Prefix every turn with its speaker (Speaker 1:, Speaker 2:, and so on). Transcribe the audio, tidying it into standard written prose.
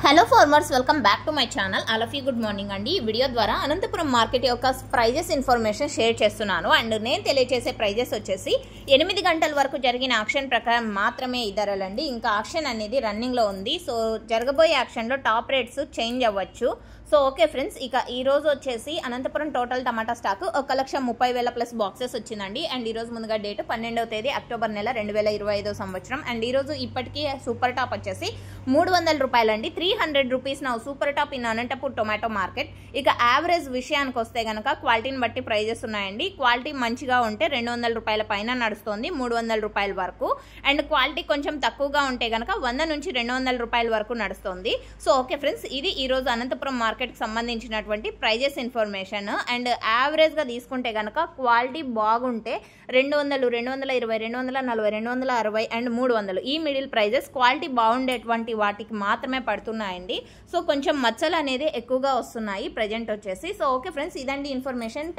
Speaker 1: Hello farmers, welcome back to my channel. All of you good morning అండి. ఈ video ద్వారా Anantapuram market యొక్క prices information share చేస్తున్నాను. And నేను తెలియజేసే ప్రైజెస్ వచ్చేసి 8 గంటల వరకు జరిగిన ఆక్షన్ ప్రకారం మాత్రమే ఈ ధరలండి. ఇంకా ఆక్షన్ అనేది రన్నింగ్లో ఉంది. సో జరగబోయే ఆక్షన్లో టాప్ రేట్స్ చేంజ్ అవ్వచ్చు. సో ఓకే ఫ్రెండ్స్, ఇక ఈ రోజు వచ్చేసి అనంతపురం టోటల్ టమాటా స్టాక్ 1,30,000 ప్లస్ బాక్సెస్ వచ్చిందండి. అండ్ ఈ రోజు ముందుగా డేట్ 12వ తేదీ అక్టోబర్ నెల 2025 సంవత్సరం. అండ్ ఈ రోజు ఇప్పటికీ సూపర్ టాప్ వచ్చేసి 300 రూపాయలండి. 300 రూపీస్ నా super top in Anantapur tomato market. ఇక యావరేజ్ విషయానికి వస్తే కనుక క్వాలిటీని బట్టి ప్రైజెస్ ఉన్నాయండి. క్వాలిటీ మంచిగా ఉంటే 200 రూపాయల పైన నడుస్తుంది, 300 రూపాయల వరకు. అండ్ క్వాలిటీ కొంచెం తక్కువగా ఉంటే కనుక 100 నుంచి 200 రూపాయల వరకు నడుస్తుంది. సో ఓకే ఫ్రెండ్స్, ఇది ఈ రోజు అనంతపురం మార్కెట్ సంబంధించినటువంటి ప్రైజెస్ ఇన్ఫర్మేషన్. అండ్ యావరేజ్ గా తీసుకుంటే కనుక క్వాలిటీ బాగుంటే 200, 220, 240, 260 అండ్ 300 ఈ మిడిల్ ప్రైజెస్ క్వాలిటీ బాగుండేటువంటి వాటికి మాత్రమే పడుతున్నాయండి. సో కొంచెం మచ్చలు అనేది ఎక్కువగా వస్తున్నాయి ప్రజెంట్ వచ్చేసి. సో ఓకే ఫ్రెండ్స్, ఇదండి ఇన్ఫర్మేషన్.